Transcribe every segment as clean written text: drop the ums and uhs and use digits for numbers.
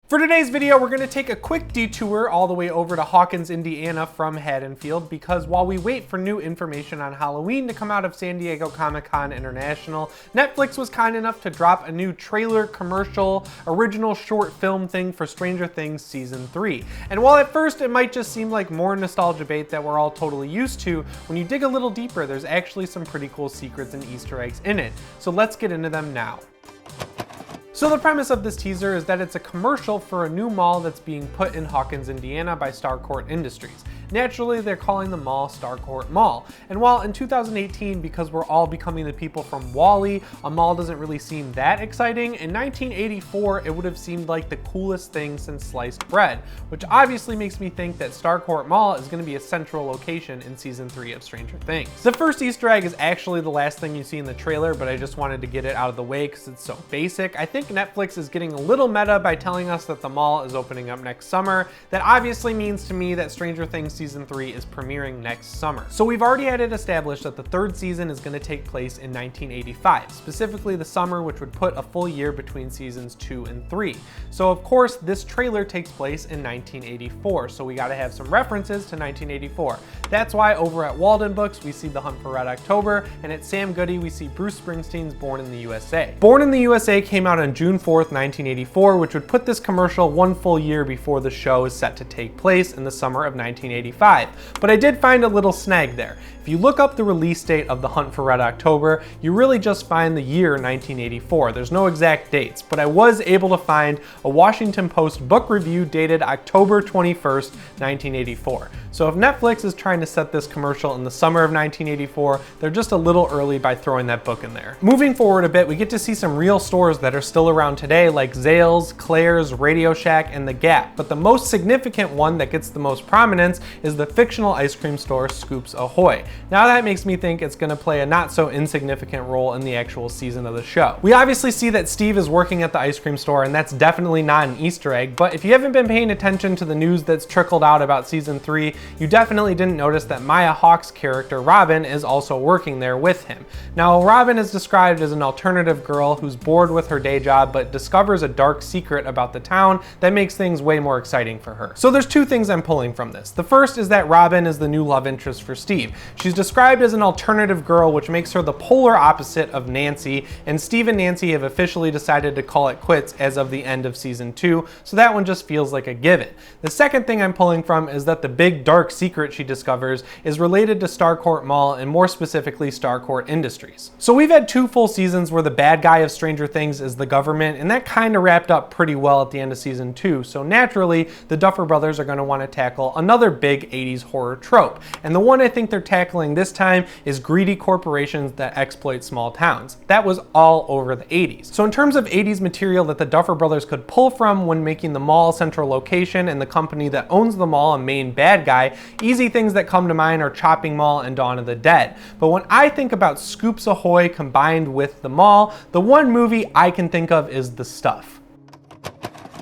For today's video, we're going to take a quick detour all the way over to Hawkins, Indiana from Haddonfield, because while we wait for new information on Halloween to come out of San Diego Comic-Con International, Netflix was kind enough to drop a new trailer, commercial, original short film thing for Stranger Things Season 3. And while at first it might just seem like more nostalgia bait that we're all totally used to, when you dig a little deeper, there's actually some pretty cool secrets and Easter eggs in it. So let's get into them now. So the premise of this teaser is that it's a commercial for a new mall that's being put in Hawkins, Indiana by Starcourt Industries. Naturally, they're calling the mall Starcourt Mall. And while in 2018, because we're all becoming the people from WALL-E, a mall doesn't really seem that exciting, in 1984, it would have seemed like the coolest thing since sliced bread, which obviously makes me think that Starcourt Mall is going to be a central location in Season 3 of Stranger Things. The first Easter egg is actually the last thing you see in the trailer, but I just wanted to get it out of the way because it's so basic. I think Netflix is getting a little meta by telling us that the mall is opening up next summer. That obviously means to me that Stranger Things Season 3 is premiering next summer. So we've already had it established that the third season is going to take place in 1985, specifically the summer, which would put a full year between seasons 2 and 3. So of course, this trailer takes place in 1984, so we got to have some references to 1984. That's why over at Walden Books, we see The Hunt for Red October, and at Sam Goody, we see Bruce Springsteen's Born in the USA. Born in the USA came out on June 4th, 1984, which would put this commercial one full year before the show is set to take place in the summer of 1985. But I did find a little snag there. If you look up the release date of The Hunt for Red October, you really just find the year 1984. There's no exact dates, but I was able to find a Washington Post book review dated October 21st, 1984. So if Netflix is trying to set this commercial in the summer of 1984, they're just a little early by throwing that book in there. Moving forward a bit, we get to see some real stores that are still around today, like Zales, Claire's, Radio Shack, and The Gap. But the most significant one that gets the most prominence is the fictional ice cream store Scoops Ahoy. Now that makes me think it's going to play a not so insignificant role in the actual season of the show. We obviously see that Steve is working at the ice cream store, and that's definitely not an Easter egg, but if you haven't been paying attention to the news that's trickled out about season 3, you definitely didn't notice that Maya Hawke's character Robin is also working there with him. Now Robin is described as an alternative girl who's bored with her day job but discovers a dark secret about the town that makes things way more exciting for her. So there's two things I'm pulling from this. The first is that Robin is the new love interest for Steve. She's described as an alternative girl, which makes her the polar opposite of Nancy, and Steve and Nancy have officially decided to call it quits as of the end of season 2, so that one just feels like a given. The second thing I'm pulling from is that the big dark secret she discovers is related to Starcourt Mall, and more specifically Starcourt Industries. So we've had 2 full seasons where the bad guy of Stranger Things is the government, and that kind of wrapped up pretty well at the end of season 2, so naturally the Duffer Brothers are going to want to tackle another big 80s horror trope, and the one I think they're tackling this time is greedy corporations that exploit small towns. That was all over the 80s. So in terms of 80s material that the Duffer Brothers could pull from when making the mall a central location and the company that owns the mall a main bad guy, easy things that come to mind are Chopping Mall and Dawn of the Dead. But when I think about Scoops Ahoy combined with the mall, the one movie I can think of is The Stuff.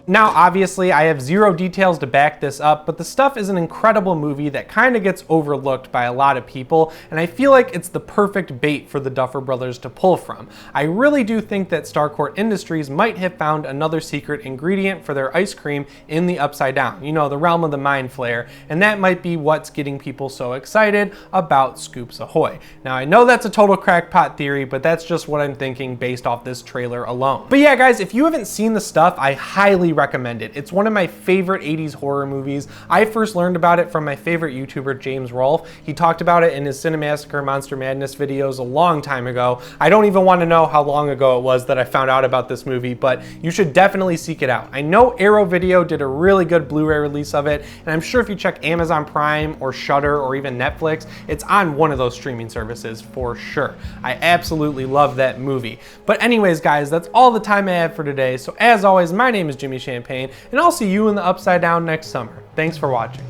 Now, obviously, I have zero details to back this up, but The Stuff is an incredible movie that kind of gets overlooked by a lot of people, and I feel like it's the perfect bait for the Duffer Brothers to pull from. I really do think that Starcourt Industries might have found another secret ingredient for their ice cream in the Upside Down, you know, the realm of the Mind Flayer, and that might be what's getting people so excited about Scoops Ahoy. Now, I know that's a total crackpot theory, but that's just what I'm thinking based off this trailer alone. But yeah, guys, if you haven't seen The Stuff, I highly recommend it. It's one of my favorite 80s horror movies. I first learned about it from my favorite YouTuber, James Rolfe. He talked about it in his Cinemassacre Monster Madness videos a long time ago. I don't even want to know how long ago it was that I found out about this movie, but you should definitely seek it out. I know Arrow Video did a really good Blu-ray release of it, and I'm sure if you check Amazon Prime or Shudder or even Netflix, it's on one of those streaming services for sure. I absolutely love that movie. But anyways, guys, that's all the time I have for today. So as always, my name is Jimmy Champagne, and I'll see you in the Upside Down next summer. Thanks for watching.